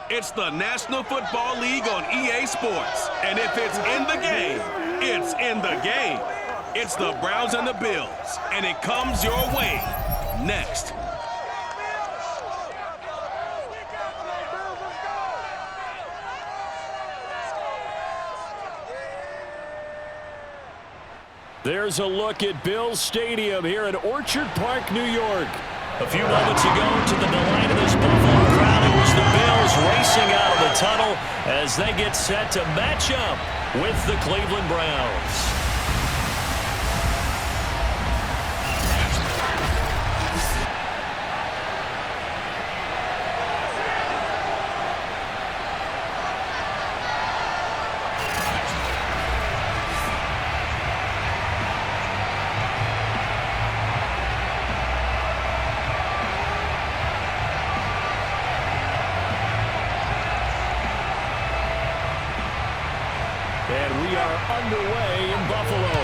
It's the National Football League on EA Sports. And if it's in the game, it's in the game. It's the Browns and the Bills, and it comes your way next. There's a look at Bills Stadium here in Orchard Park, New York. A few moments ago, to the delight of this Buffalo crowd, it was the Bills racing out of the tunnel as they get set to match up with the Cleveland Browns. And we are underway in Buffalo.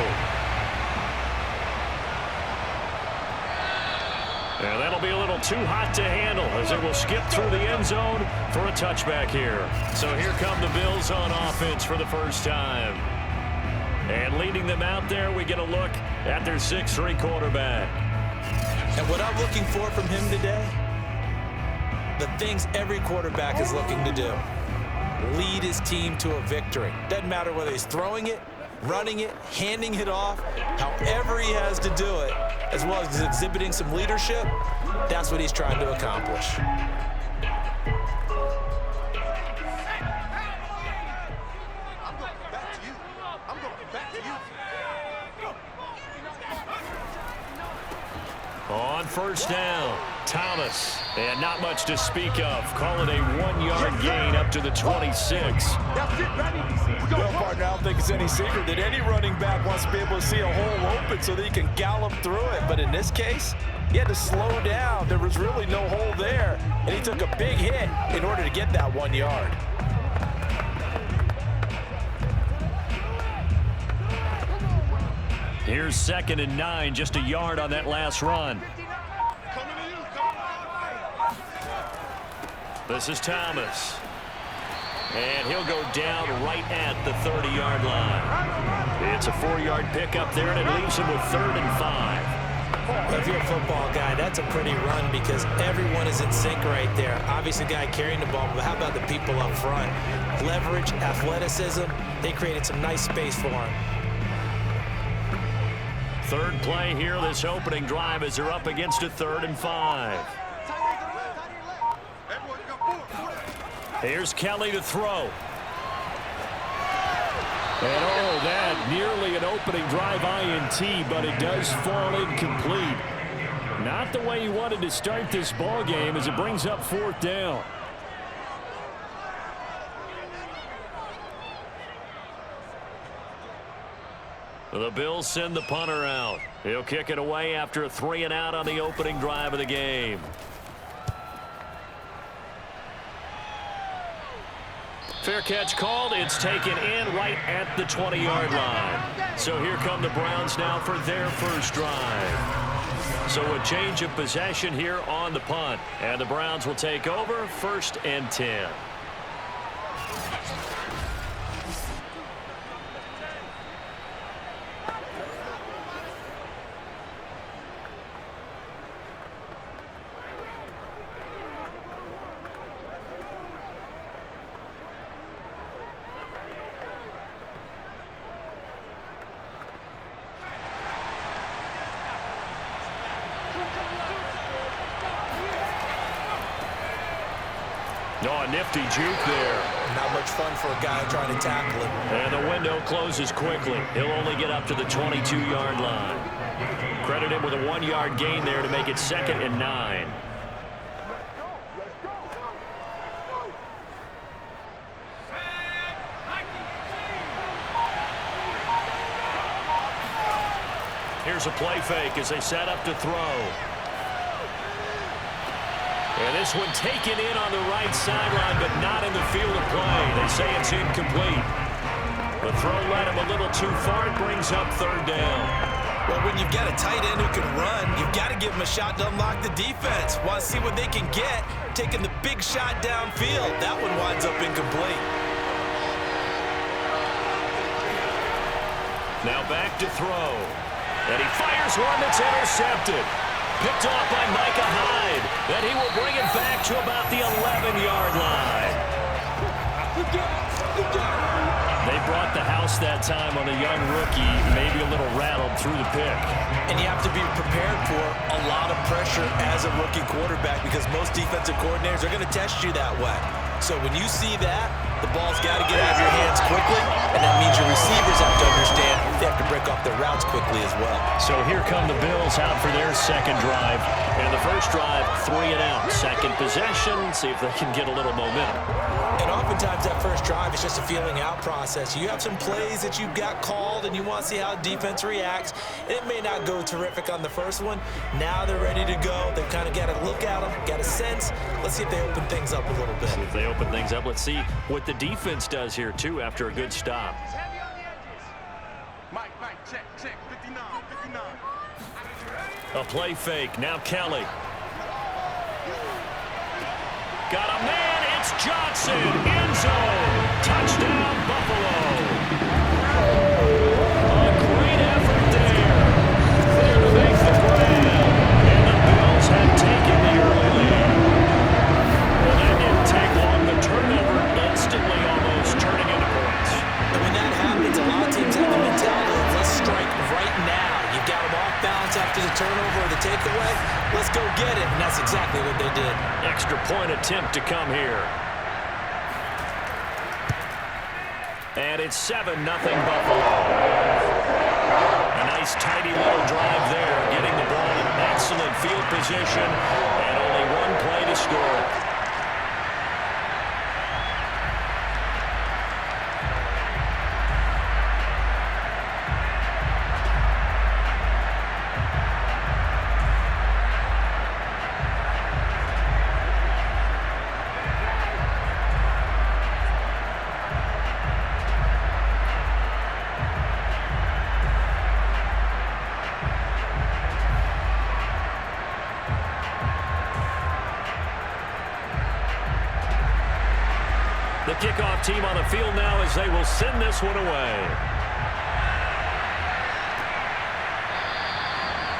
And that'll be a little too hot to handle as it will skip through the end zone for a touchback here. So here come the Bills on offense for the first time. And leading them out there, we get a look at their 6'3" quarterback. And what I'm looking for from him today, the things every quarterback is looking to do. Lead his team to a victory. Doesn't matter whether he's throwing it, running it, handing it off, however he has to do it, as well as exhibiting some leadership, that's what he's trying to accomplish. On first down, Thomas, and not much to speak of. Call it a 1-yard gain up to the 26. Well, partner, I don't think it's any secret that any running back wants to be able to see a hole open so that he can gallop through it. But in this case, he had to slow down. There was really no hole there, and he took a big hit in order to get that 1 yard. Here's 2nd and 9, just a yard on that last run. This is Thomas. And he'll go down right at the 30-yard line. It's a 4-yard pickup there, and it leaves him with 3rd and 5. If you're a football guy, that's a pretty run because everyone is in sync right there. Obviously, the guy carrying the ball, but how about the people up front? Leverage, athleticism, they created some nice space for him. Third play here, this opening drive, as they're up against a 3rd and 5. Here's Kelly to throw. And oh, that nearly an opening drive INT, but it does fall incomplete. Not the way he wanted to start this ball game as it brings up 4th down. The Bills send the punter out. He'll kick it away after a 3-and-out on the opening drive of the game. Fair catch called. It's taken in right at the 20-yard line. So here come the Browns now for their first drive. So a change of possession here on the punt. And the Browns will take over 1st and 10. Oh, a nifty juke there. Not much fun for a guy trying to tackle him. And the window closes quickly. He'll only get up to the 22-yard line. Credit him with a 1-yard gain there to make it 2nd and 9. Here's a play fake as they set up to throw. And this one taken in on the right sideline, but not in the field of play. They say it's incomplete. The throw led him a little too far. It brings up 3rd down. Well, when you've got a tight end who can run, you've got to give him a shot to unlock the defense. Want to see what they can get, taking the big shot downfield. That one winds up incomplete. Now back to throw. And he fires one that's intercepted. Picked off by Micah Hyde. And he will bring it back to about the 11-yard line. They brought the house that time on a young rookie, maybe a little rattled through the pick. And you have to be prepared for a lot of pressure as a rookie quarterback because most defensive coordinators are going to test you that way. So when you see that, the ball's got to get out of your hands quickly, and that means your receivers have to understand they have to break off their routes quickly as well. So here come the Bills out for their second drive. And the first drive, 3 and out. Second possession, see if they can get a little momentum. And oftentimes that first drive is just a feeling out process. You have some plays that you've got called and you want to see how defense reacts. It may not go terrific on the first one. Now they're ready to go. They've kind of got to look at them, got a sense. Let's see if they open things up a little bit. See if they open things up. Let's see what the defense does here, too, after a good stop. Mike, check, 59. A play fake. Now Kelly. Got a man. It's Johnson. End zone. Touchdown, Buffalo. A great effort there. There to make the grab. And the Bills have taken the early lead. Well, that didn't take long. The turnover instantly almost turning into points. And when that happens, a lot of teams have the mentality of let's strike right now. You've got them off balance after the turnover or the takeaway. Let's go get it. And that's exactly what they did. Extra point attempt to come here. And it's 7-0 Buffalo. A nice tidy little drive there, getting the ball in excellent field position, and only one play to score. The kickoff team on the field now as they will send this one away.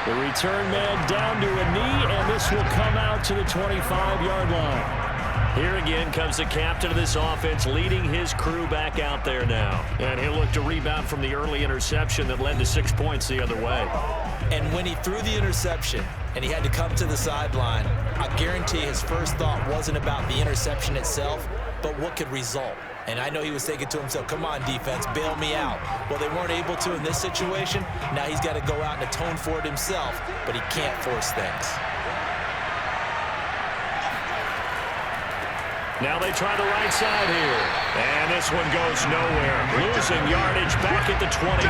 The return man down to a knee, and this will come out to the 25-yard line. Here again comes the captain of this offense, leading his crew back out there now. And he'll look to rebound from the early interception that led to 6 points the other way. And when he threw the interception and he had to come to the sideline, I guarantee his first thought wasn't about the interception itself, but what could result. And I know he was thinking to himself, come on, defense, bail me out. Well, they weren't able to in this situation. Now he's got to go out and atone for it himself, but he can't force things. Now they try the right side here. And this one goes nowhere. Losing yardage back at the 22.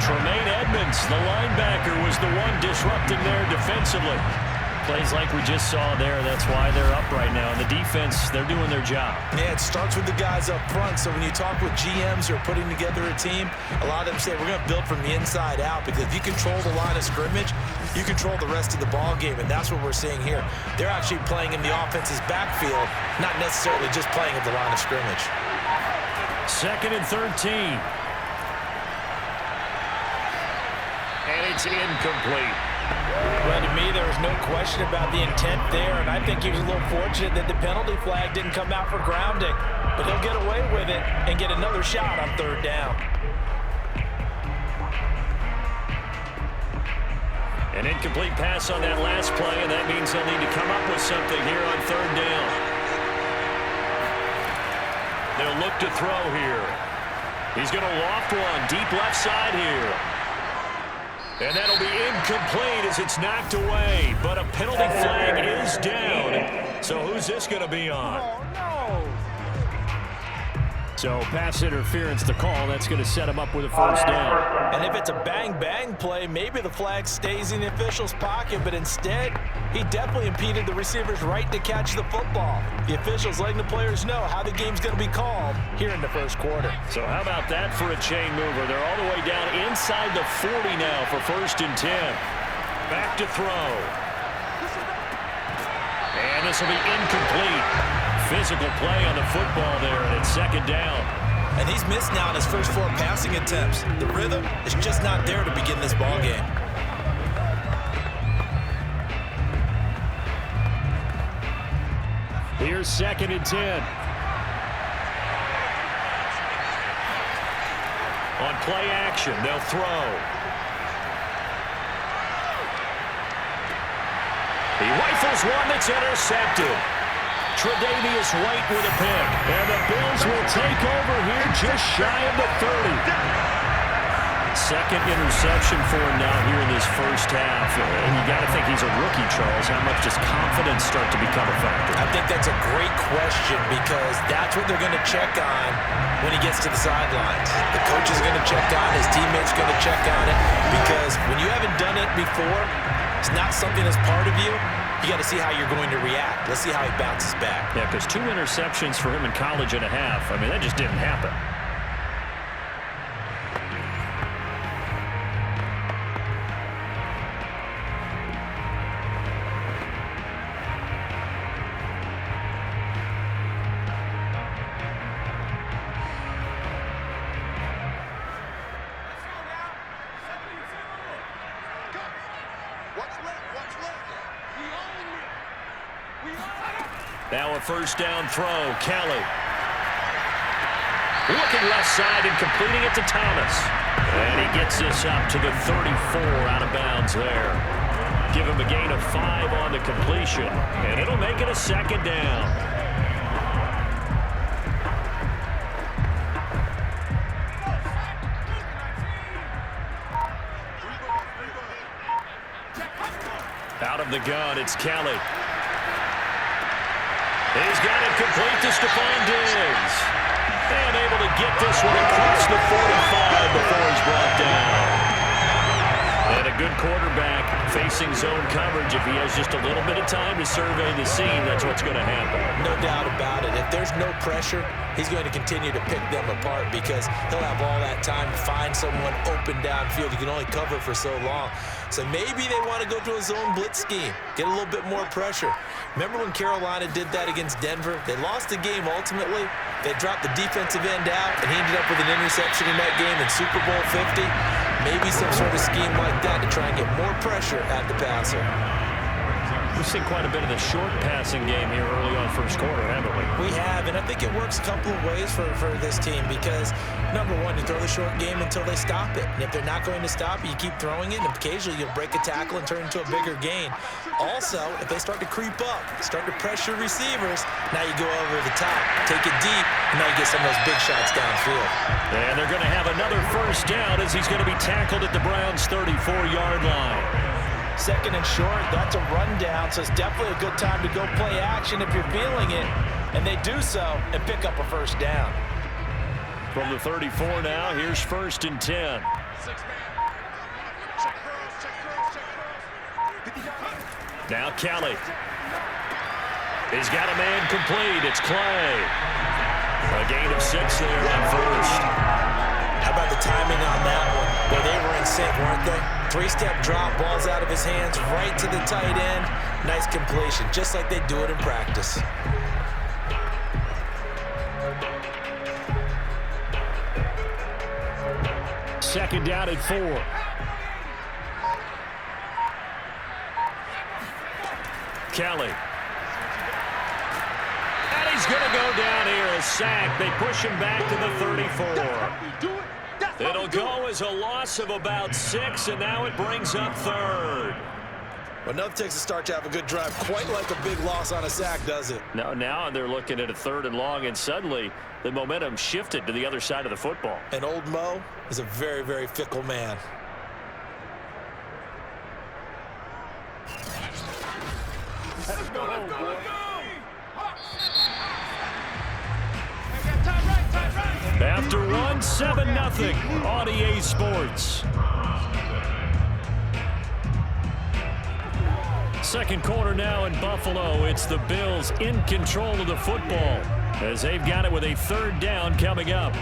Tremaine Edmunds, the linebacker, was the one disrupting there defensively. Plays like we just saw there, that's why they're up right now. And the defense, they're doing their job. Yeah, it starts with the guys up front. So when you talk with GMs who are putting together a team, a lot of them say we're going to build from the inside out, because if you control the line of scrimmage, you control the rest of the ball game, and that's what we're seeing here. They're actually playing in the offense's backfield, not necessarily just playing at the line of scrimmage. 2nd and 13. And it's incomplete. Well, to me, there was no question about the intent there, and I think he was a little fortunate that the penalty flag didn't come out for grounding. But he'll get away with it and get another shot on 3rd down. An incomplete pass on that last play, and that means they'll need to come up with something here on 3rd down. They'll look to throw here. He's going to loft one deep left side here. And that'll be incomplete as it's knocked away. But a penalty flag is down. So who's this going to be on? So pass interference to call. That's going to set him up with a first down. And if it's a bang-bang play, maybe the flag stays in the official's pocket, but instead, he definitely impeded the receiver's right to catch the football. The officials letting the players know how the game's going to be called here in the first quarter. So how about that for a chain mover? They're all the way down inside the 40 now for 1st and 10. Back to throw. And this will be incomplete. Physical play on the football there, and it's 2nd down. And he's missed now in his first 4 passing attempts. The rhythm is just not there to begin this ball game. Here's 2nd and 10. On play action, they'll throw. He rifles one that's intercepted. Tre'Davious White with a pick. And the Bills will take over here just shy of the 30. 2nd interception for him now here in this first half. And you got to think he's a rookie, Charles. How much does confidence start to become a factor? I think that's a great question because that's what they're going to check on when he gets to the sidelines. The coach is going to check on, his teammates are going to check on it because when you haven't done it before, it's not something that's part of you. You got to see how you're going to react. Let's see how he bounces back. Yeah, because 2 interceptions for him in college and a half. I mean, that just didn't happen. Now a 1st down throw. Kelly. Looking left side and completing it to Thomas. And he gets this up to the 34 out of bounds there. Give him a gain of 5 on the completion. And it'll make it a 2nd down. Out of the gun, it's Kelly. He's got it complete to Stephon Diggs. And able to get this one across the 45 before he's brought down. And a good quarterback facing zone coverage. If he has just a little bit of time to survey the scene, that's what's going to happen. No doubt about it. If there's no pressure, he's going to continue to pick them apart because he'll have all that time to find someone open downfield. He can only cover for so long. So maybe they want to go to a zone blitz scheme, get a little bit more pressure. Remember when Carolina did that against Denver? They lost the game ultimately. They dropped the defensive end out, and he ended up with an interception in that game in Super Bowl 50. Maybe some sort of scheme like that to try and get more pressure at the passer. We've seen quite a bit of the short passing game here early on first quarter, haven't we? We have, and I think it works a couple of ways for this team because, number one, you throw the short game until they stop it. And if they're not going to stop it, you keep throwing it, and occasionally you'll break a tackle and turn into a bigger gain. Also, if they start to creep up, start to pressure receivers, now you go over the top, take it deep, and now you get some of those big shots downfield. And they're going to have another 1st down as he's going to be tackled at the Browns' 34-yard line. 2nd and short, that's a rundown, so it's definitely a good time to go play action if you're feeling it. And they do so and pick up a 1st down. From the 34 now, here's 1st and 10. Now Kelly. He's got a man complete. It's Clay. A gain of 6 there on 1st. How about the timing on that one? Well, they were in sync, weren't they? 3-step drop, ball's out of his hands, right to the tight end. Nice completion, just like they do it in practice. Second down at 4. Kelly. And he's going to go down here, a sack. They push him back to the 34. It'll go as a loss of about 6, and now it brings up 3rd. Well, nothing takes a start to have a good drive, quite like a big loss on a sack, does it? No, now they're looking at a 3rd and long, and suddenly the momentum shifted to the other side of the football. And old Mo is a very, very fickle man. Let's go, let's go, let's go! Time right, time right! 7-0 on EA Sports. Second quarter now in Buffalo. It's the Bills in control of the football as they've got it with a third down coming up.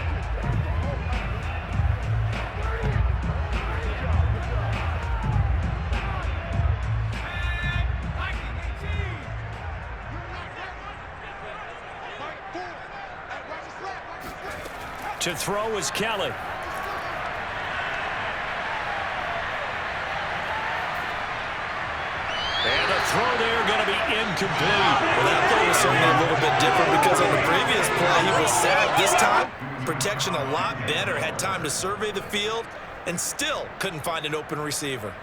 To throw is Kelly. And the throw there going to be incomplete. Well, that play was certainly a little bit different because on the previous play he was sacked. This time, protection a lot better. Had time to survey the field and still couldn't find an open receiver.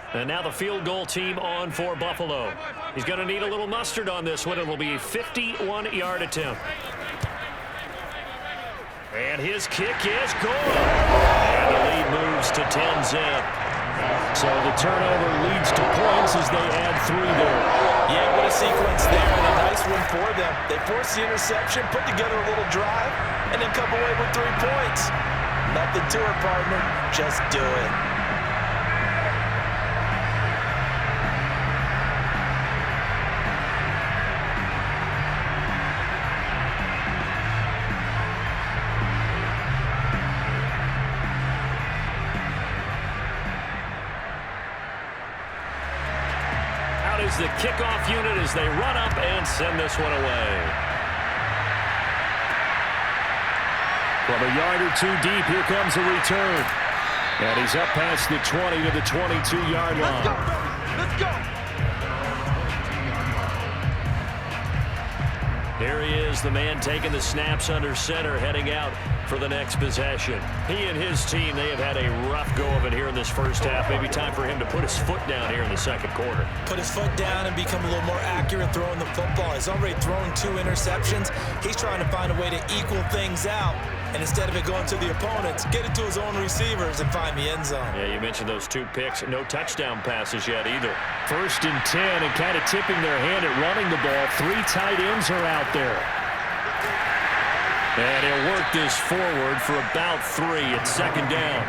And now the field goal team on for Buffalo. He's going to need a little mustard on this one. It will be a 51-yard attempt. And his kick is good. And the lead moves to 10-zip. So the turnover leads to points as they add 3 there. Yeah, what a sequence there, and a nice one for them. They forced the interception, put together a little drive, and then come away with 3 points. Nothing to it, partner. Just do it. The kickoff unit as they run up and send this one away. From a yard or 2 deep, here comes a return. And he's up past the 20 to the 22-yard line. Let's go! Here he is, the man taking the snaps under center, heading out for the next possession. He and his team, they have had a rough go of it here in this first half. Maybe time for him to put his foot down here in the second quarter. Put his foot down and become a little more accurate throwing the football. He's already thrown 2 interceptions. He's trying to find a way to equal things out. And instead of it going to the opponents, get it to his own receivers and find the end zone. Yeah, you mentioned those 2 picks. No touchdown passes yet either. 1st and 10 and kind of tipping their hand at running the ball. 3 tight ends are out there. And he'll work this forward for about 3 at 2nd down.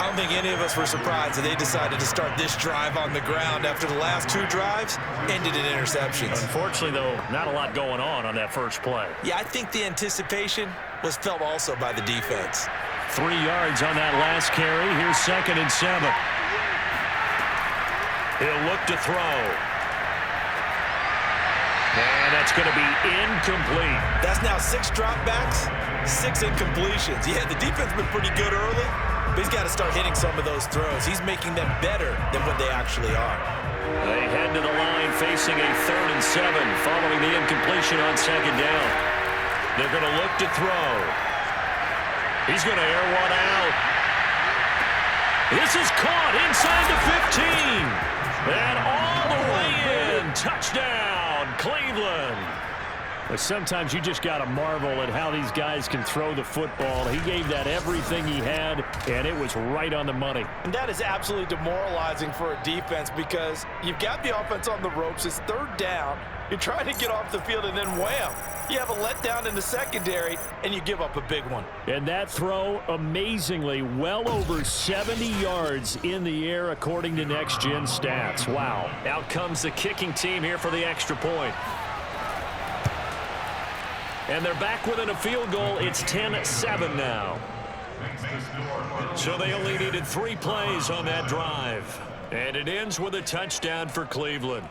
I don't think any of us were surprised that they decided to start this drive on the ground after the last 2 drives ended in interceptions. Unfortunately, though, not a lot going on that first play. Yeah, I think the anticipation was felt also by the defense. 3 yards on that last carry. Here's 2nd and 7. He'll look to throw. And that's going to be incomplete. That's now 6 dropbacks, 6 incompletions. Yeah, the defense has been pretty good early, but he's got to start hitting some of those throws. He's making them better than what they actually are. They head to the line facing a 3rd and 7 following the incompletion on 2nd down. They're going to look to throw. He's going to air one out. This is caught inside the 15. And all the way in. Touchdown, Cleveland. But sometimes you just got to marvel at how these guys can throw the football. He gave that everything he had, and it was right on the money. And that is absolutely demoralizing for a defense because you've got the offense on the ropes. It's 3rd down. You're trying to get off the field, and then wham, you have a letdown in the secondary, and you give up a big one. And that throw, amazingly, well over 70 yards in the air, according to Next Gen Stats. Wow. Out comes the kicking team here for the extra point. And they're back within a field goal. It's 10-7 now. So they only needed 3 plays on that drive. And it ends with a touchdown for Cleveland.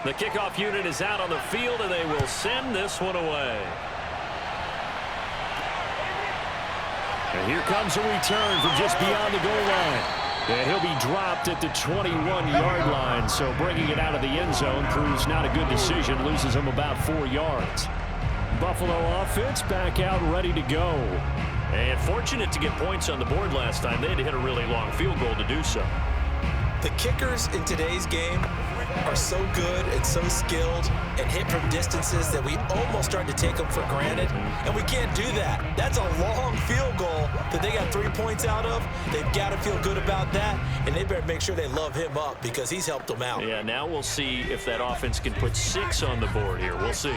The kickoff unit is out on the field, and they will send this one away. And here comes a return from just beyond the goal line. And he'll be dropped at the 21-yard line, so bringing it out of the end zone proves not a good decision, loses him about 4 yards. Buffalo offense back out ready to go. And fortunate to get points on the board last time. They had to hit a really long field goal to do so. The kickers in today's game are so good and so skilled and hit from distances that we almost start to take them for granted, and we can't do that. That's a long field goal that they got 3 points out of. They've got to feel good about that, and they better make sure they love him up because he's helped them out. Yeah, now we'll see if that offense can put 6 on the board here. We'll see.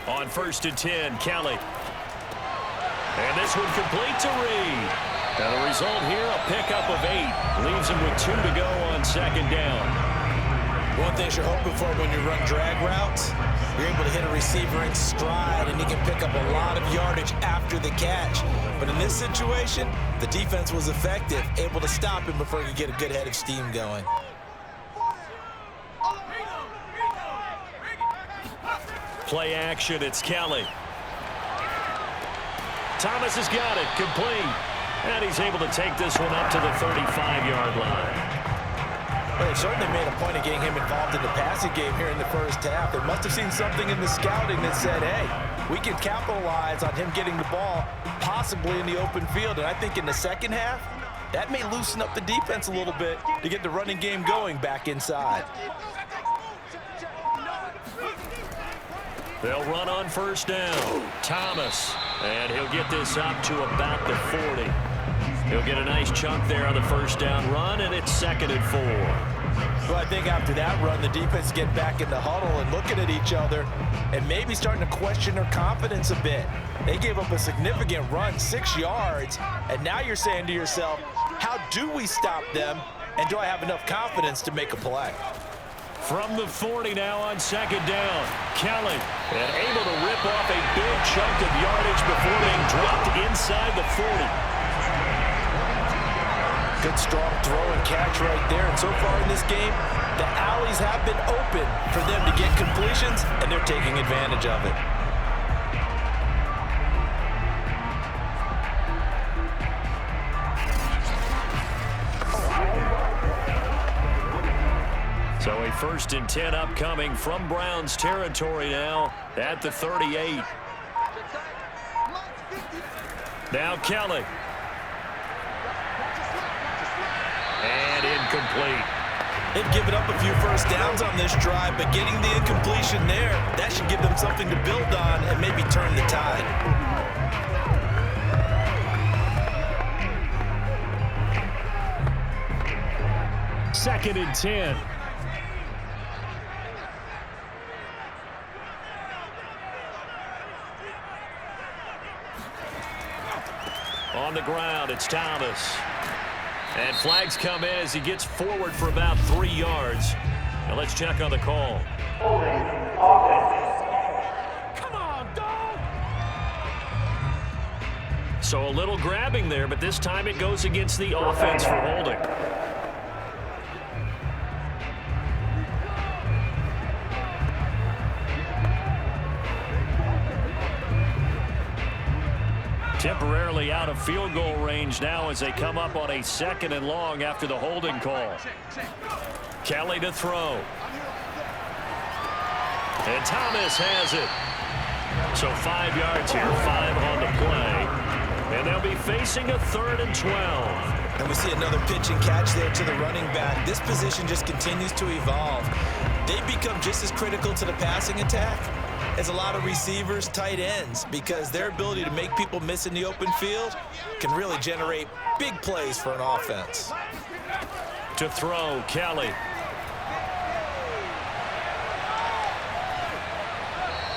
On 1st and 10, Kelly. And this one complete to Reed. And the result here, a pickup of 8. Leaves him with 2 to go on 2nd down. One thing you're hoping for when you run drag routes, you're able to hit a receiver in stride, and he can pick up a lot of yardage after the catch. But in this situation, the defense was effective, able to stop him before he could get a good head of steam going. Play action, it's Kelly. Thomas has got it, complete. And he's able to take this one up to the 35-yard line. Well, they certainly made a point of getting him involved in the passing game here in the first half. They must have seen something in the scouting that said, hey, we can capitalize on him getting the ball possibly in the open field. And I think in the second half, that may loosen up the defense a little bit to get the running game going back inside. They'll run on 1st down. Thomas. And he'll get this up to about the 40. He'll get a nice chunk there on the 1st down run, and it's 2nd and 4. Well, I think after that run, the defense get back in the huddle and looking at each other and maybe starting to question their confidence a bit. They gave up a significant run, 6 yards, and now you're saying to yourself, how do we stop them, and do I have enough confidence to make a play? From the 40 now on 2nd down. Kelly, and able to rip off a big chunk of yardage before being dropped inside the 40. Good strong throw and catch right there. And so far in this game, the alleys have been open for them to get completions, and they're taking advantage of it. So a 1st and 10 upcoming from Browns territory now at the 38. Now Kelly. And incomplete. They've given up a few first downs on this drive, but getting the incompletion there, that should give them something to build on and maybe turn the tide. Second and 10. On the ground, it's Thomas. And flags come in as he gets forward for about 3 yards. Now let's check on the call. Come on, dog! So a little grabbing there, but this time it goes against the offense for holding. Temporarily out of field goal range now as they come up on a 2nd and long after the holding call. Kelly to throw. And Thomas has it. So 5 yards here, 5 on the play. And they'll be facing a 3rd and 12. And we see another pitch and catch there to the running back. This position just continues to evolve. They become just as critical to the passing attack as a lot of receivers, tight ends, because their ability to make people miss in the open field can really generate big plays for an offense. To throw, Kelly.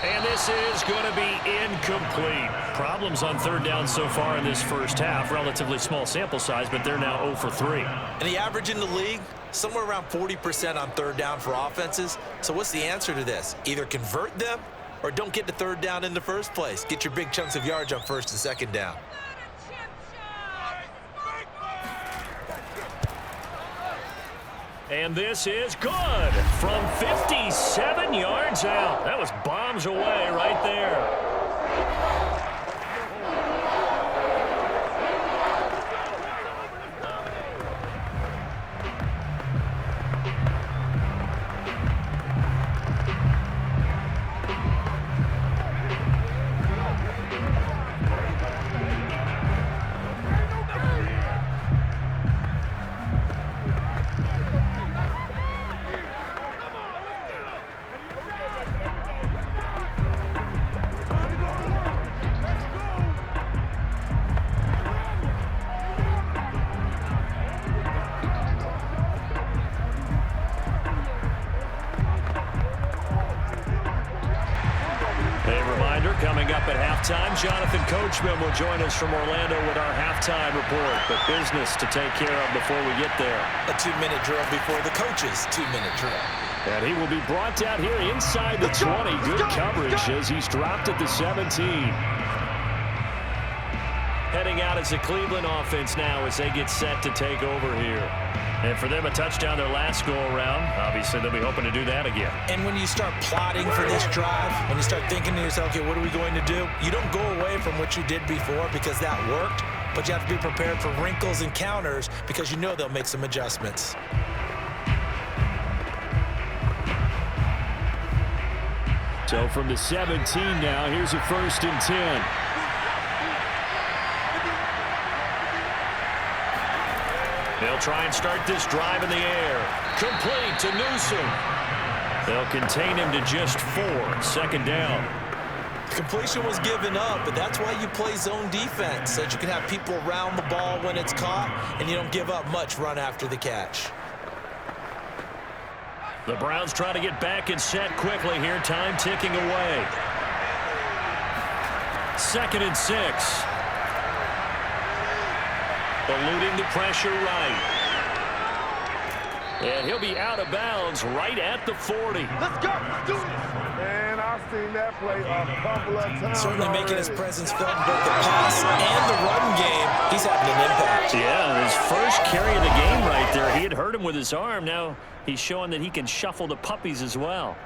And this is going to be incomplete. Problems on 3rd down so far in this first half. Relatively small sample size, but they're now 0 for 3. And the average in the league, somewhere around 40% on 3rd down for offenses. So what's the answer to this? Either convert them or don't get to 3rd down in the first place. Get your big chunks of yards on 1st and 2nd down. And this is good from 57 yards out. That was bombs away right there. Coming up at halftime, Jonathan Coachman will join us from Orlando with our halftime report. But business to take care of before we get there. A 2-minute drill before the coach's 2-minute drill. And he will be brought down here inside the 20. Good coverage as he's dropped at the 17. Heading out as the Cleveland offense now as they get set to take over here. And for them, a touchdown their last go-around. Obviously, they'll be hoping to do that again. And when you start plotting for this drive, when you start thinking to yourself, okay, what are we going to do? You don't go away from what you did before because that worked, but you have to be prepared for wrinkles and counters because you know they'll make some adjustments. So from the 17 now, here's a 1st and 10. They'll try and start this drive in the air. Complete to Newsome. They'll contain him to just 4. 2nd down. Completion was given up, but that's why you play zone defense, so that you can have people around the ball when it's caught, and you don't give up much run after the catch. The Browns try to get back and set quickly here. Time ticking away. 2nd and 6. Eluding the pressure right. And he'll be out of bounds right at the 40. Let's go. Let's do this. Man, I've seen that play a couple of times. Certainly making his presence felt in both the pass and the run game. He's having an impact. Yeah, his first carry of the game right there. He had hurt him with his arm. Now he's showing that he can shuffle the puppies as well.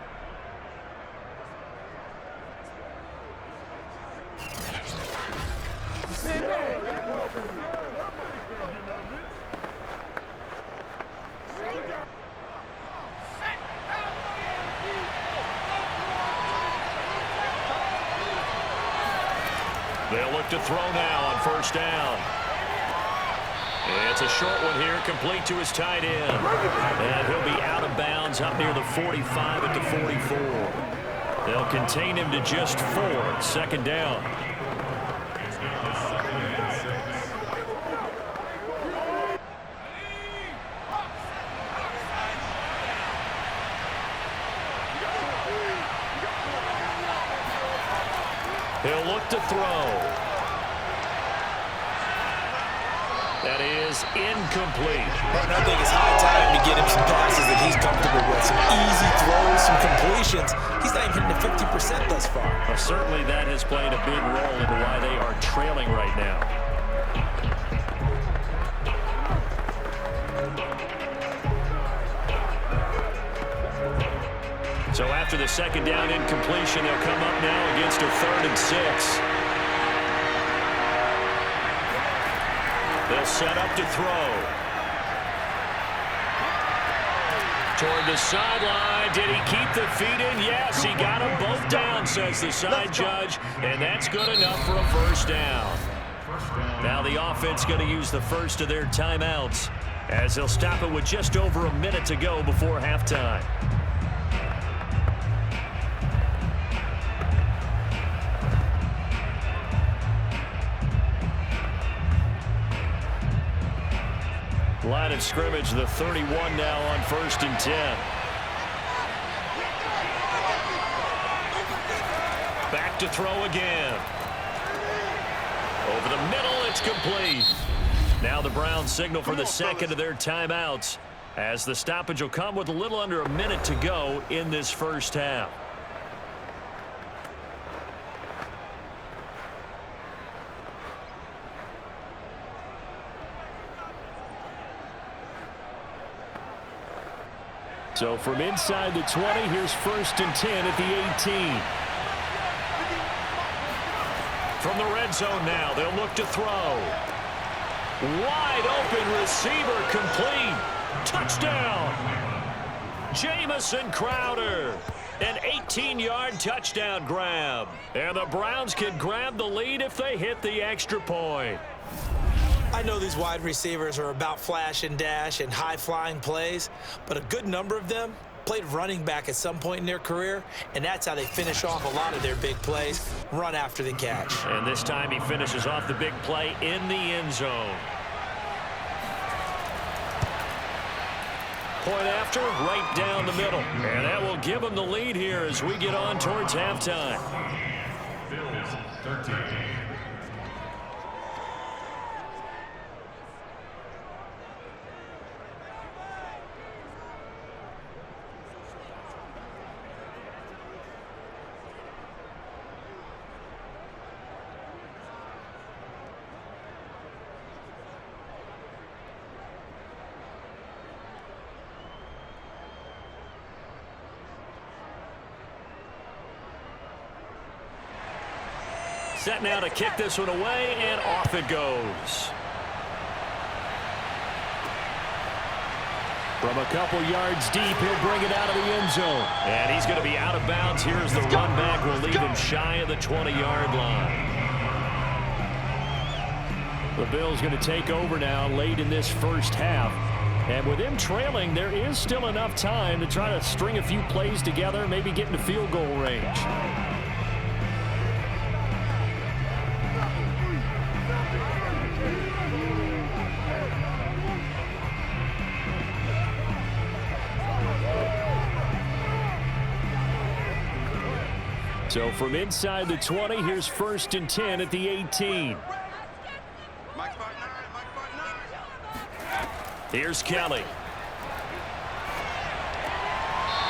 They'll look to throw now on 1st down. It's a short one here, complete to his tight end. And he'll be out of bounds up near the 45 at the 44. They'll contain him to just 4. 2nd down. He'll look to throw. That is incomplete. And I think it's high time to get him some passes that he's comfortable with. Some easy throws, some completions. He's not even hitting the 50% thus far. Well, certainly that has played a big role into why they are trailing right now. So after the 2nd down incompletion, they'll come up now against a 3rd and 6. They'll set up to throw. Toward the sideline. Did he keep the feet in? Yes, he got them both down, says the side judge. And that's good enough for a 1st down. Now the offense going to use the first of their timeouts as they'll stop it with just over a minute to go before halftime. Line of scrimmage, the 31 now on 1st and 10. Back to throw again. Over the middle, it's complete. Now the Browns signal for the 2nd of their timeouts as the stoppage will come with a little under a minute to go in this 1st half. So from inside the 20, here's 1st and 10 at the 18. From the red zone now, they'll look to throw. Wide open receiver complete. Touchdown. Jamison Crowder. An 18-yard touchdown grab. And the Browns can grab the lead if they hit the extra point. I know these wide receivers are about flash and dash and high-flying plays, but a good number of them played running back at some point in their career, and that's how they finish off a lot of their big plays, run after the catch. And this time he finishes off the big play in the end zone. Point after, right down the middle. And that will give them the lead here as we get on towards halftime. Bills 13. Set now to kick this one away, and off it goes. From a couple yards deep, he'll bring it out of the end zone. And he's going to be out of bounds. Here's the run back. Will leave him shy of the 20-yard line. The Bills going to take over now late in this first half. And with him trailing, there is still enough time to try to string a few plays together, maybe get into field goal range. So from inside the 20, here's 1st and 10 at the 18. Here's Kelly.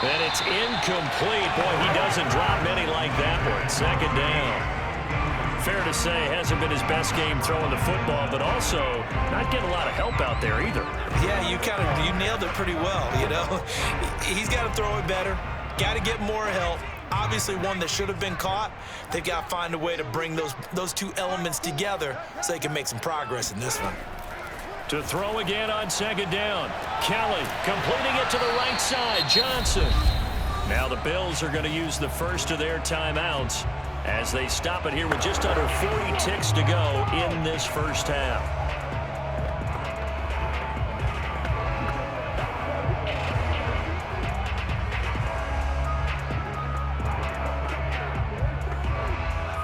And it's incomplete. Boy, he doesn't drop many like that one. 2nd down. Fair to say, hasn't been his best game throwing the football, but also not getting a lot of help out there either. Yeah, you nailed it pretty well, you know. He's got to throw it better. Got to get more help. Obviously one that should have been caught. They've got to find a way to bring those two elements together so they can make some progress in this one. To throw again on 2nd down. Kelly completing it to the right side. Johnson. Now the Bills are going to use the first of their timeouts as they stop it here with just under 40 ticks to go in this first half.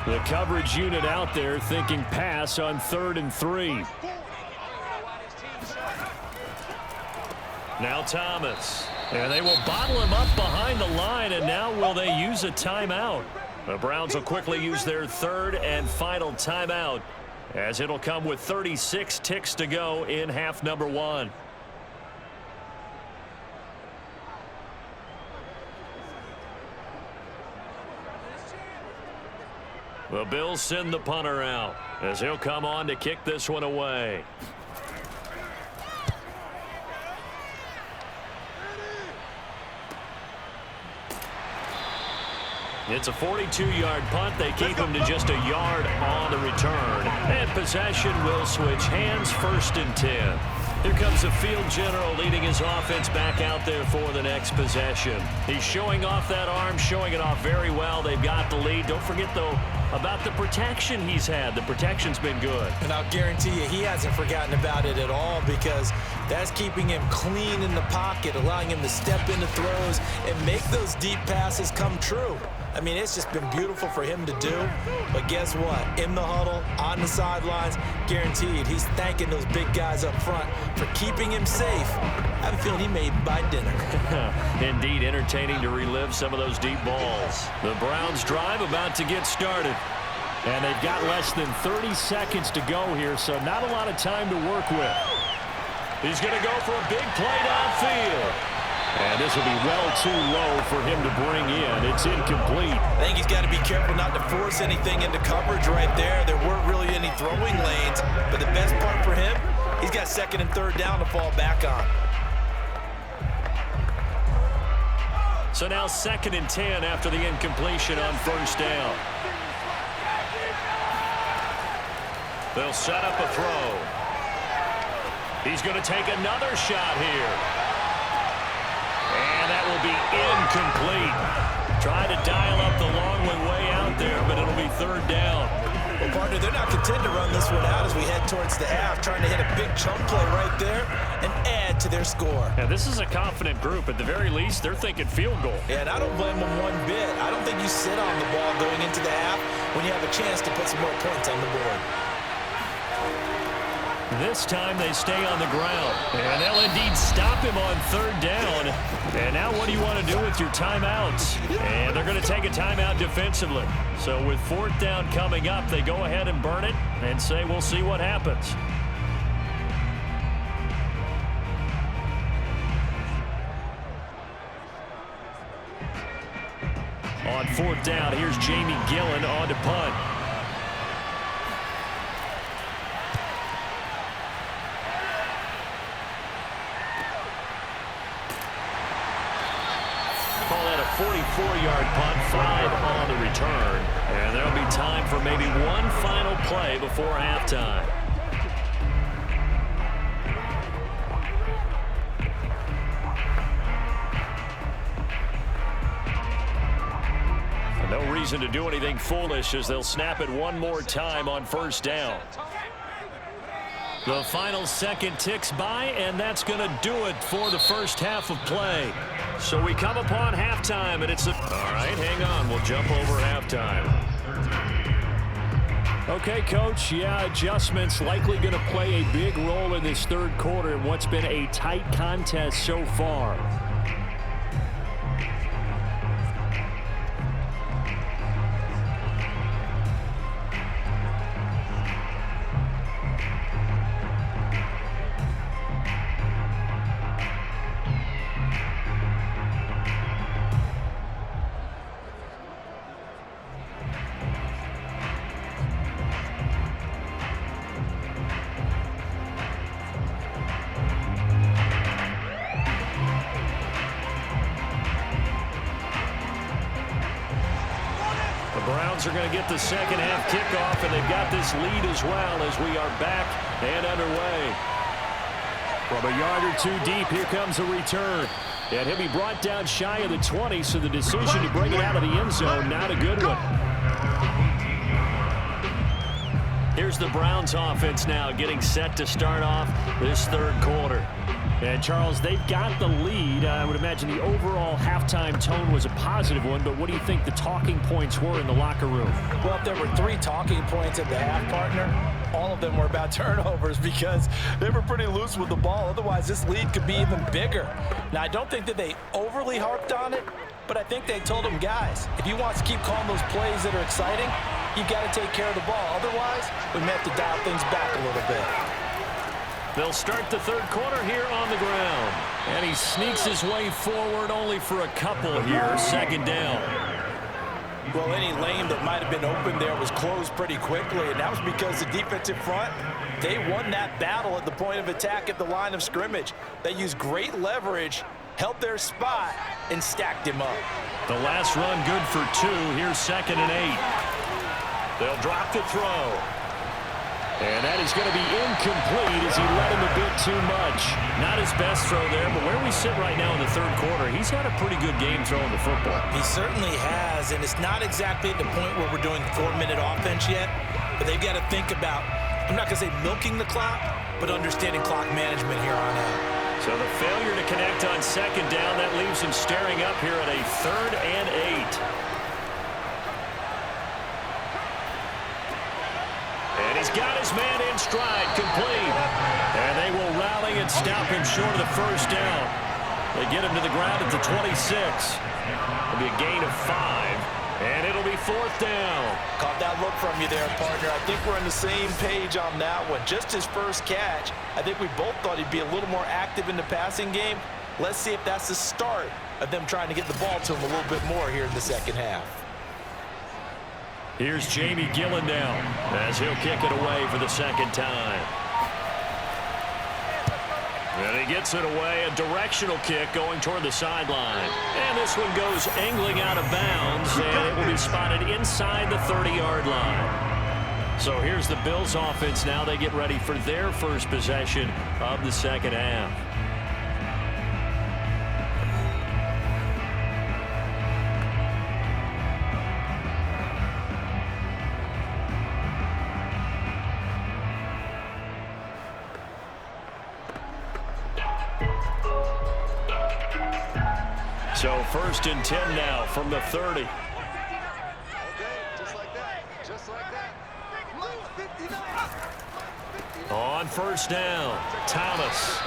The coverage unit out there thinking pass on 3rd and 3. Now Thomas. And they will bottle him up behind the line, and now will they use a timeout? The Browns will quickly use their 3rd and final timeout as it'll come with 36 ticks to go in half number 1. The Bills send the punter out as he'll come on to kick this one away. It's a 42-yard punt. They keep him to just a yard on the return. And possession will switch hands. 1st and 10. Here comes the field general leading his offense back out there for the next possession. He's showing off that arm, showing it off very well. They've got the lead. Don't forget, though, about the protection he's had. The protection's been good. And I'll guarantee you he hasn't forgotten about it at all because that's keeping him clean in the pocket, allowing him to step into throws and make those deep passes come true. I mean, it's just been beautiful for him to do. But guess what? In the huddle, on the sidelines, guaranteed he's thanking those big guys up front for keeping him safe. I have a feeling he made by dinner. Indeed, entertaining to relive some of those deep balls. The Browns drive about to get started. And they've got less than 30 seconds to go here, so not a lot of time to work with. He's going to go for a big play downfield. And this will be well too low for him to bring in. It's incomplete. I think he's got to be careful not to force anything into coverage right there. There weren't really any throwing lanes. But the best part for him, he's got 2nd and 3rd down to fall back on. So now 2nd and 10 after the incompletion on 1st down. They'll set up a throw. He's going to take another shot here. And that will be incomplete. Try to dial up the long one way out there, but it'll be 3rd down. Well, partner, they're not content to run this one out as we head towards the half, trying to hit a big chunk play right there and add to their score. And this is a confident group. At the very least, they're thinking field goal. Yeah, and I don't blame them one bit. I don't think you sit on the ball going into the half when you have a chance to put some more points on the board. This time they stay on the ground. And they'll indeed stop him on third down. And now what do you want to do with your timeouts? And they're going to take a timeout defensively. So with fourth down coming up, they go ahead and burn it and say we'll see what happens. On fourth down, here's Jamie Gillen on to punt. Call that a 44-yard punt, 5 on the return. And there'll be time for maybe one final play before halftime. No reason to do anything foolish as they'll snap it one more time on first down. The final second ticks by, and that's going to do it for the first half of play. So we come upon halftime, and it's a... All right, hang on. We'll jump over halftime. Okay, Coach, yeah, adjustments likely going to play a big role in this third quarter in what's been a tight contest so far. Browns are going to get the second half kickoff, and they've got this lead as well as we are back and underway. From a yard or two deep, here comes a return. And he'll be brought down shy of the 20, so the decision to bring it out of the end zone, not a good one. Here's the Browns offense now getting set to start off this third quarter. And, Charles, they've got the lead. I would imagine the overall halftime tone was a positive one, but what do you think the talking points were in the locker room? Well, if there were 3 talking points at the half, partner, all of them were about turnovers because they were pretty loose with the ball. Otherwise, this lead could be even bigger. Now, I don't think that they overly harped on it, but I think they told them, guys, if you want to keep calling those plays that are exciting, you've got to take care of the ball. Otherwise, we may have to dial things back a little bit. They'll start the third quarter here on the ground. And he sneaks his way forward only for a couple here. Second down. Well, any lane that might have been open there was closed pretty quickly, and that was because the defensive front, they won that battle at the point of attack at the line of scrimmage. They used great leverage, held their spot, and stacked him up. The last run good for 2. Here's 2nd and 8. They'll drop the throw. And that is going to be incomplete as he led him a bit too much. Not his best throw there, but where we sit right now in the third quarter, he's had a pretty good game throwing the football. He certainly has, and it's not exactly at the point where we're doing 4-minute offense yet, but they've got to think about, I'm not going to say milking the clock, but understanding clock management here on out. So the failure to connect on second down, that leaves him staring up here at a 3rd and 8. And he's got his man in stride, complete. And they will rally and stop him short of the first down. They get him to the ground at the 26. It'll be a gain of 5, and it'll be 4th down. Caught that look from you there, partner. I think we're on the same page on that one. Just his first catch, I think we both thought he'd be a little more active in the passing game. Let's see if that's the start of them trying to get the ball to him a little bit more here in the second half. Here's Jamie Gillen now as he'll kick it away for the second time. And he gets it away, a directional kick going toward the sideline. And this one goes angling out of bounds, and it will be spotted inside the 30-yard line. So here's the Bills offense now. They get ready for their first possession of the second half. So 1st and 10 now from the 30. Okay, just like that. Just like that. On first down, Thomas.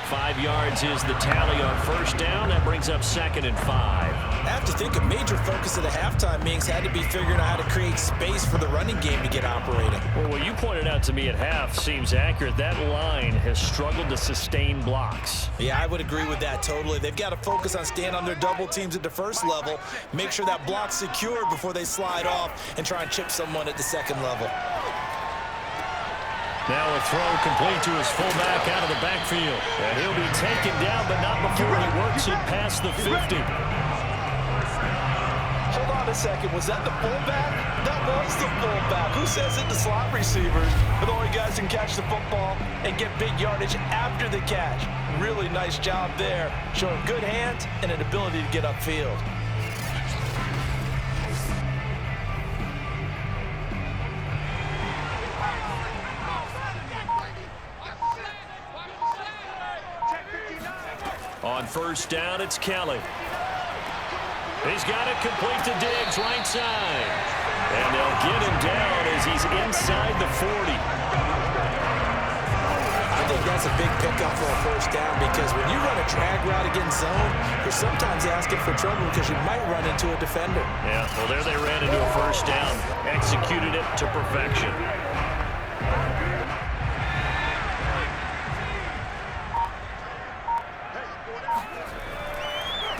5 yards is the tally on first down. That brings up 2nd and 5. I have to think a major focus at the halftime meetings had to be figuring out how to create space for the running game to get operating. Well, what you pointed out to me at half seems accurate. That line has struggled to sustain blocks. Yeah, I would agree with that totally. They've got to focus on staying on their double teams at the first level, make sure that block's secured before they slide off and try and chip someone at the second level. Now a throw complete to his fullback out of the backfield. And he'll be taken down, but not before he works it past the 50. Hold on a second. Was that the fullback? That was the fullback. Who says it? The slot receivers are the only guys who can catch the football and get big yardage after the catch. Really nice job there, showing good hands and an ability to get upfield. On first down, it's Kelly. He's got it complete to Diggs, right side. And they'll get him down as he's inside the 40. I think that's a big pickup for a first down because when you run a drag route against zone, you're sometimes asking for trouble because you might run into a defender. Yeah, well, there they ran into a first down. Executed it to perfection.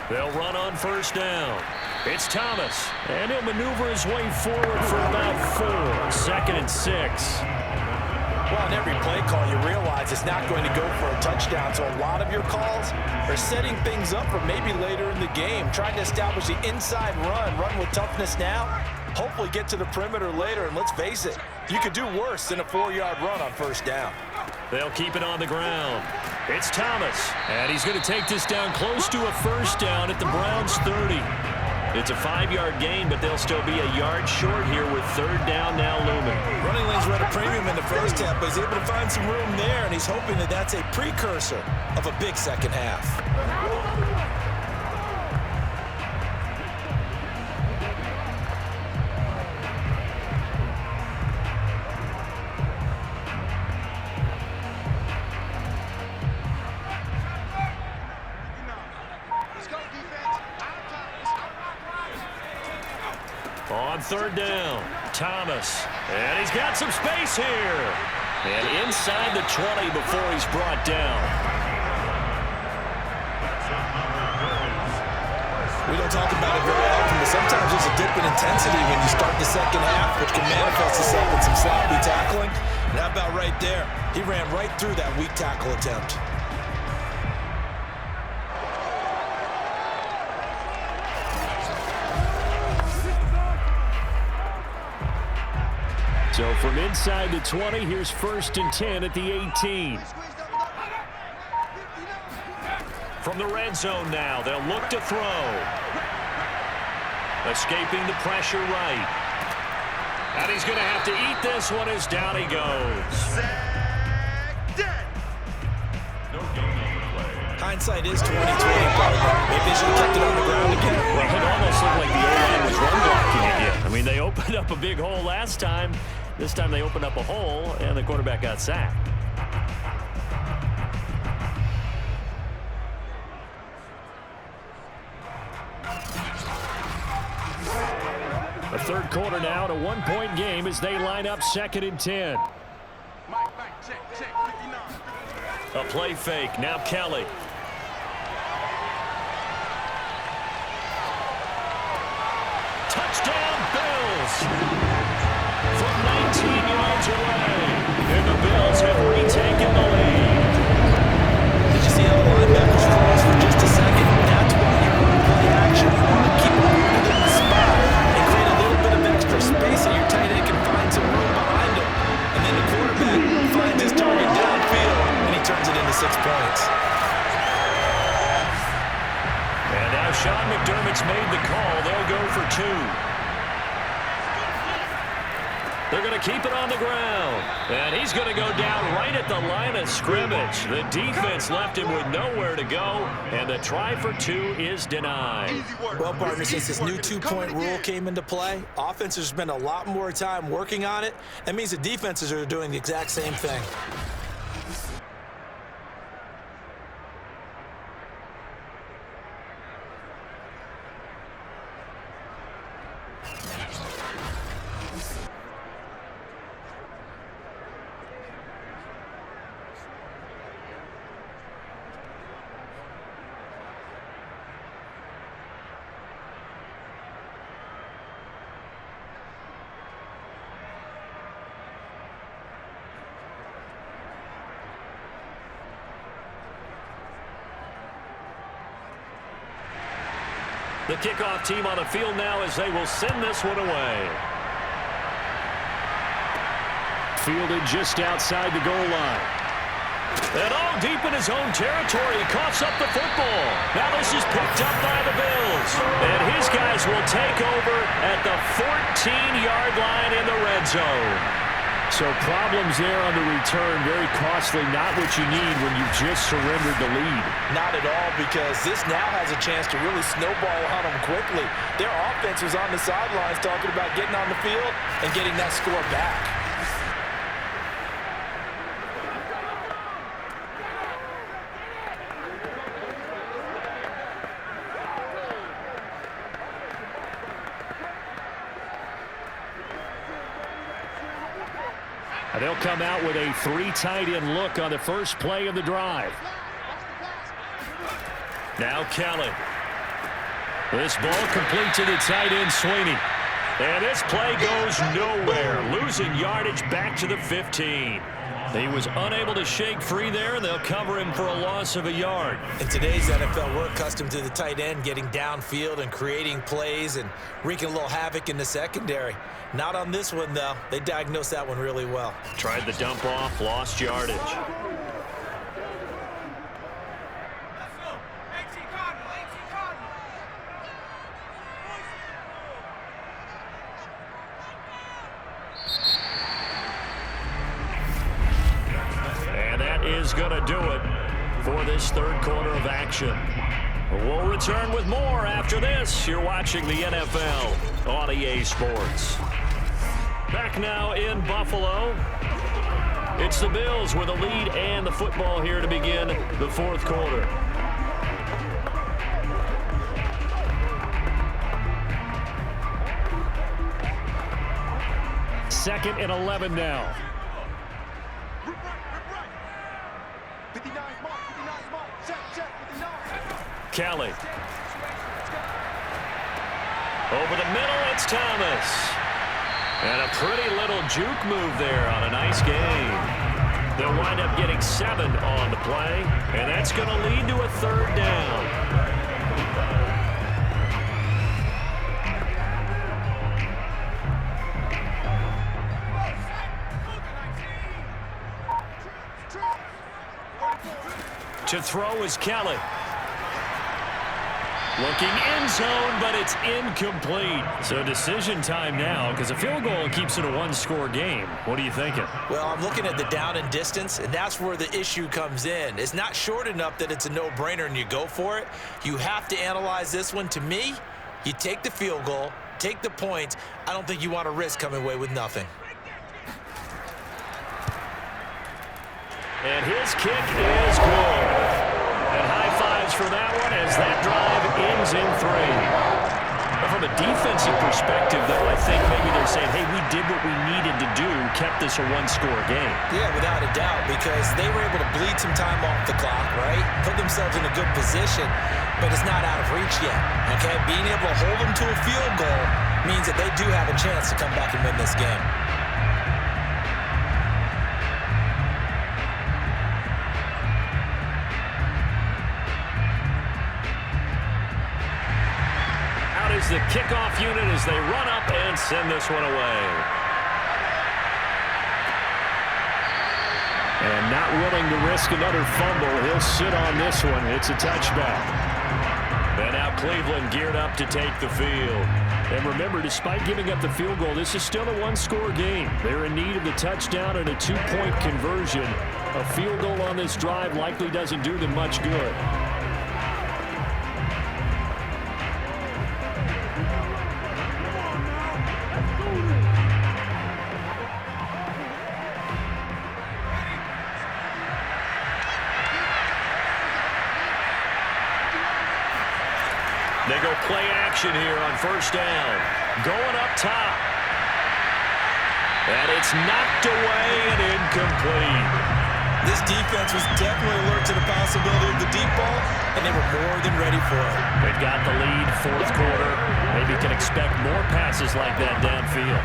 They'll run on first down. It's Thomas, and he'll maneuver his way forward for about 4. 2nd and 6. Well, in every play call, you realize it's not going to go for a touchdown, so a lot of your calls are setting things up for maybe later in the game, trying to establish the inside run with toughness now, hopefully get to the perimeter later, and let's face it, you could do worse than a 4-yard run on first down. They'll keep it on the ground. It's Thomas, and he's going to take this down close to a first down at the Browns' 30. It's a 5-yard gain, but they'll still be a yard short here with 3rd down now looming. Running lanes were at a premium in the first half, but he's able to find some room there, and he's hoping that that's a precursor of a big second half. On 3rd down, Thomas. And he's got some space here. And inside the 20 before he's brought down. We don't talk about it very often, but sometimes there's a dip in intensity when you start the second half, which can manifest itself in some sloppy tackling. And how about right there? He ran right through that weak tackle attempt. So from inside the 20, here's 1st and 10 at the 18. From the red zone now, they'll look to throw. Escaping the pressure right. And he's going to have to eat this one as down he goes. Hindsight is 20/20, maybe they should have kept it on the ground again. Well, it almost looked like the O-line was run blocking again. I mean, they opened up a big hole last time. This time they opened up a hole, and the quarterback got sacked. The 3rd quarter now, at a 1-point game as they line up 2nd and 10. A play fake. Now Kelly. Touchdown, Bills! From 19 yards away, and the Bills have retaken the lead. Did you see how the linebackers froze for just a second? That's why you run play action. You want to keep them rooted in the spot and create a little bit of extra space so your tight end can find some room behind him. And then the quarterback finds his target downfield, and he turns it into 6 points. They're going to keep it on the ground. And he's going to go down right at the line of scrimmage. The defense left him with nowhere to go, and the try for two is denied. Well, partner, since this new two-point rule came into play, offenses spend a lot more time working on it. That means the defenses are doing the exact same thing. The kickoff team on the field now as they will send this one away. Fielded just outside the goal line. And all deep in his own territory, he coughs up the football. Now this is picked up by the Bills. And his guys will take over at the 14-yard line in the red zone. So problems there on the return, very costly, not what you need when you just surrendered the lead. Not at all, because this now has a chance to really snowball on them quickly. Their offense was on the sidelines talking about getting on the field and getting that score back. They'll come out with a three tight end look on the first play of the drive. Now Kelly. This ball complete to the tight end Sweeney. And this play goes nowhere. Losing yardage back to the 15. He was unable to shake free there, and they'll cover him for a loss of a yard. In today's NFL, we're accustomed to the tight end getting downfield and creating plays and wreaking a little havoc in the secondary. Not on this one, though. They diagnosed that one really well. Tried the dump off, lost yardage. And that is going to do it for this third quarter of action. We'll return with more after this. You're watching the NFL on EA Sports. Back now in Buffalo. It's the Bills with a lead and the football here to begin the fourth quarter. Second and 11 now. Kelly. Over the middle, it's Thomas. And a pretty little juke move there on a nice game. They'll wind up getting 7 on the play, and that's going to lead to a third down. To throw is Kelly. Looking end zone, but it's incomplete. So decision time now, because a field goal keeps it a one-score game. What are you thinking? Well, I'm looking at the down and distance, and that's where the issue comes in. It's not short enough that it's a no-brainer and you go for it. You have to analyze this one. To me, you take the field goal, take the points. I don't think you want to risk coming away with nothing. And his kick is good. And high fives for that one as that drive ends in 3. But from a defensive perspective, though, I think maybe they're saying, hey, we did what we needed to do, kept this a one-score game. Yeah, without a doubt, because they were able to bleed some time off the clock, right? Put themselves in a good position, but it's not out of reach yet, okay? Being able to hold them to a field goal means that they do have a chance to come back and win this game. Is the kickoff unit as they run up and send this one away. And not willing to risk another fumble. He'll sit on this one. It's a touchback. And now Cleveland geared up to take the field. And remember, despite giving up the field goal, this is still a one-score game. They're in need of the touchdown and a two-point conversion. A field goal on this drive likely doesn't do them much good. They go play action here on first down. Going up top. And it's knocked away and incomplete. This defense was definitely alert to the possibility of the deep ball, and they were more than ready for it. They've got the lead, fourth quarter. Maybe can expect more passes like that downfield.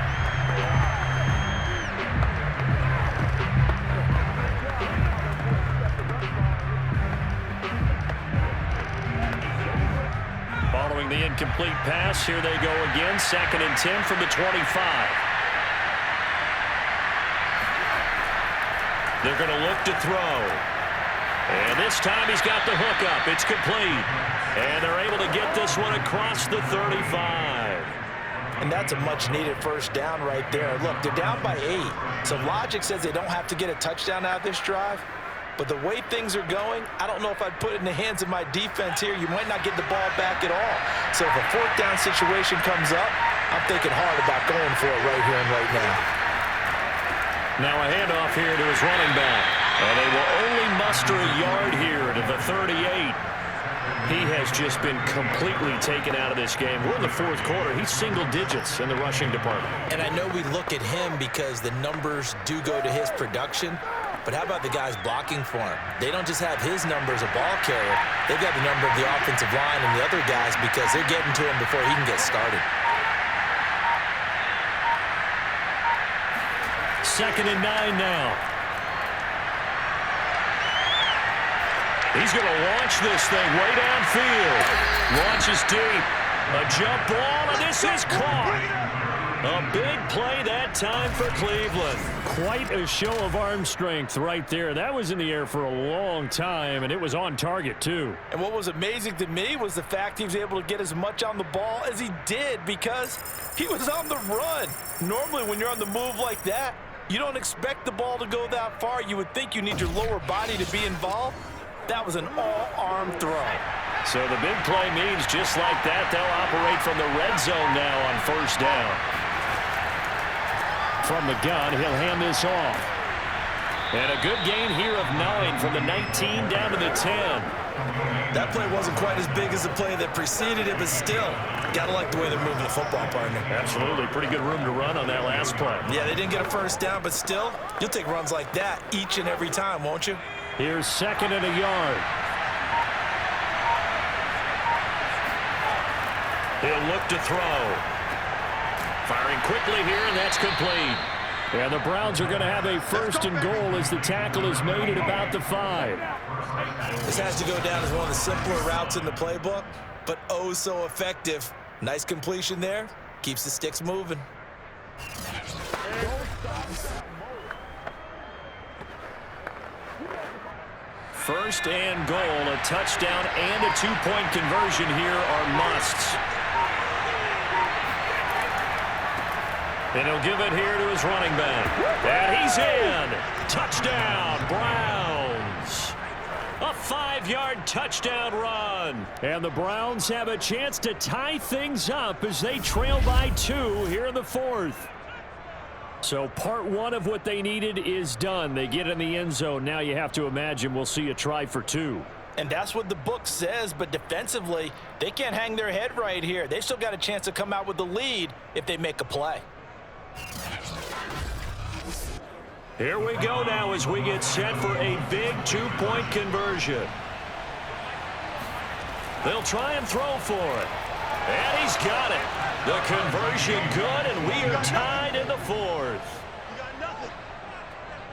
Following the incomplete pass, here they go again. 2nd and 10 from the 25. They're going to look to throw. And this time he's got the hook up. It's complete. And they're able to get this one across the 35. And that's a much-needed first down right there. Look, they're down by 8. So logic says they don't have to get a touchdown out of this drive. But the way things are going, I don't know if I'd put it in the hands of my defense here. You might not get the ball back at all. So if a 4th down situation comes up, I'm thinking hard about going for it right here and right now. Now a handoff here to his running back. And they will only muster a yard here to the 38. He has just been completely taken out of this game. We're in the 4th quarter. He's single digits in the rushing department. And I know we look at him because the numbers do go to his production. But how about the guys blocking for him? They don't just have his number as a ball carrier. They've got the number of the offensive line and the other guys because they're getting to him before he can get started. 2nd and 9 now. He's going to launch this thing way downfield. Launches deep. A jump ball, and this is caught. A big play that time for Cleveland. Quite a show of arm strength right there. That was in the air for a long time, and it was on target, too. And what was amazing to me was the fact he was able to get as much on the ball as he did because he was on the run. Normally, when you're on the move like that, you don't expect the ball to go that far. You would think you need your lower body to be involved. That was an all-arm throw. So the big play means just like that, they'll operate from the red zone now on first down. From the gun, he'll hand this off. And a good gain here of 9 from the 19 down to the 10. That play wasn't quite as big as the play that preceded it, but still, got to like the way they're moving the football, partner. Absolutely. Pretty good room to run on that last play. Yeah, they didn't get a first down, but still, you'll take runs like that each and every time, won't you? Here's 2nd and a yard. He'll look to throw. Firing quickly here, and that's complete. And the Browns are going to have a 1st and goal as the tackle is made at about the 5. This has to go down as one of the simpler routes in the playbook, but oh so effective. Nice completion there. Keeps the sticks moving. First and goal, a touchdown and a 2-point conversion here are musts. And he'll give it here to his running back. And he's in. Touchdown, Browns. A 5-yard touchdown run. And the Browns have a chance to tie things up as they trail by 2 here in the 4th. So part 1 of what they needed is done. They get in the end zone. Now you have to imagine we'll see a try for 2. And that's what the book says, but defensively, they can't hang their head right here. They've still got a chance to come out with the lead if they make a play. Here we go now as we get set for a big 2-point conversion. They'll try and throw for it. And he's got it. The conversion good, and we are tied in the 4th.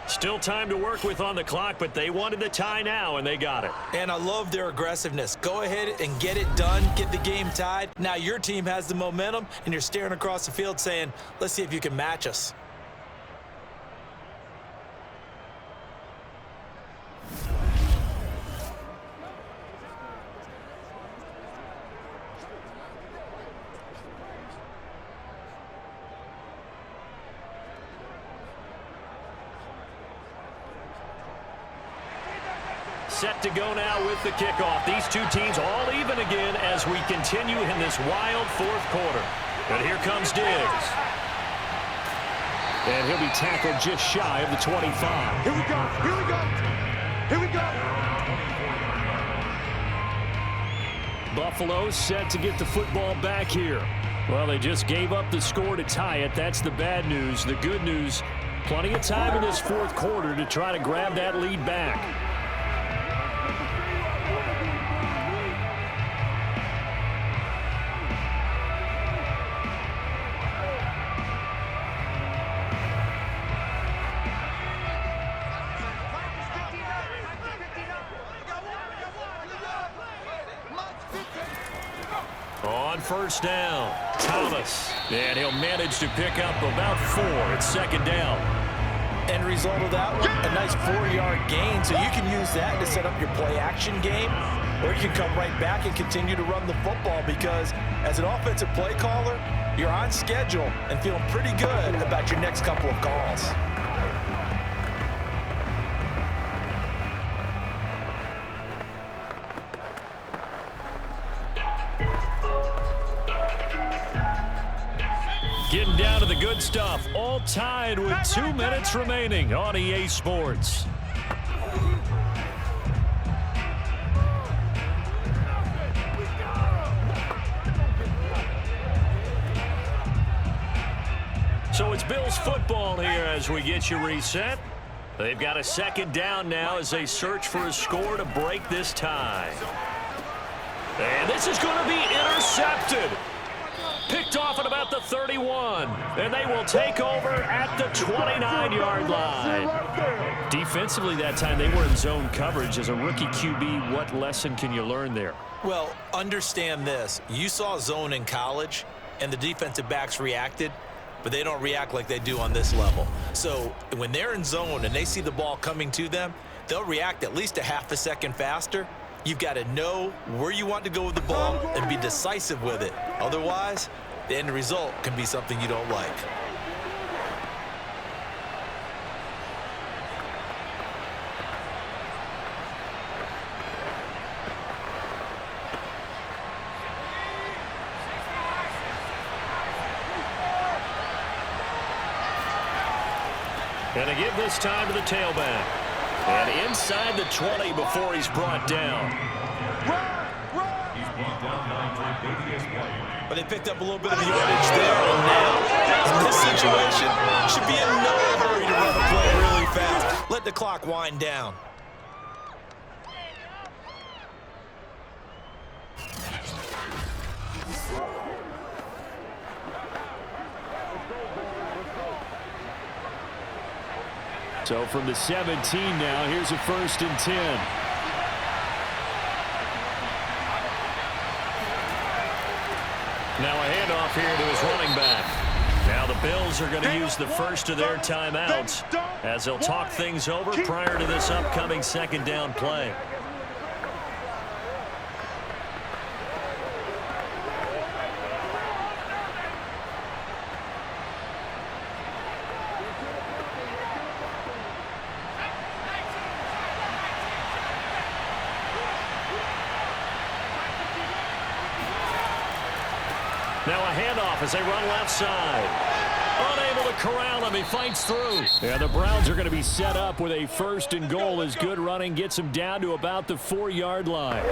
Still time to work with on the clock, but they wanted the tie now, and they got it. And I love their aggressiveness. Go ahead and get it done, get the game tied. Now your team has the momentum, and you're staring across the field saying, let's see if you can match us. set to go now with the kickoff. These two teams all even again as we continue in this wild fourth quarter. And here comes Diggs. And he'll be tackled just shy of the 25. Here we go. Here we go. Here we go. Buffalo set to get the football back here. Well, they just gave up the score to tie it. That's the bad news. The good news, plenty of time in this fourth quarter to try to grab that lead back. On first down, Thomas. And he'll manage to pick up about 4 at second down. End result of that one, a nice 4-yard gain. So you can use that to set up your play-action game, or you can come right back and continue to run the football because as an offensive play caller, you're on schedule and feeling pretty good about your next couple of calls. Getting down to the good stuff, all tied with 2 minutes remaining on EA Sports. So it's Bills football here as we get you reset. They've got a second down now as they search for a score to break this tie. And this is going to be intercepted. Picked off at about the 31, and they will take over at the 29-yard line. Defensively that time, they were in zone coverage. As a rookie QB, what lesson can you learn there? Well, understand this. You saw zone in college, and the defensive backs reacted, but they don't react like they do on this level. So when they're in zone and they see the ball coming to them, they'll react at least a half a second faster. You've got to know where you want to go with the ball and be decisive with it. Otherwise, the end result can be something you don't like. And to give this time to the tailback. And inside the 20 before he's brought down. But they picked up a little bit of yardage there, and now, in this situation, should be in no hurry to run the play really fast. Let the clock wind down. So from the 17 now, here's a 1st and 10. Now a handoff here to his running back. Now the Bills are going to use the first of their timeouts as they'll talk things over prior to this upcoming second down play. Now a handoff as they run left side. Unable to corral him. He fights through. And the Browns are going to be set up with a 1st and goal as good running gets him down to about the 4-yard line.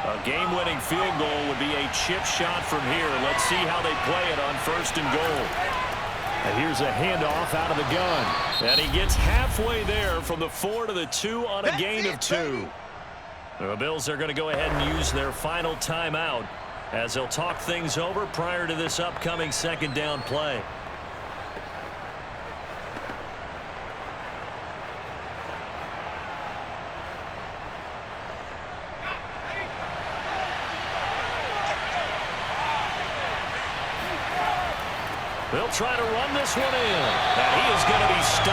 A game-winning field goal would be a chip shot from here. Let's see how they play it on 1st and goal. And here's a handoff out of the gun. And he gets halfway there from the 4 to the 2 on a gain of 2. The Bills are going to go ahead and use their final timeout as they'll talk things over prior to this upcoming second down play. They'll try to run this one in. And he is going to be stopped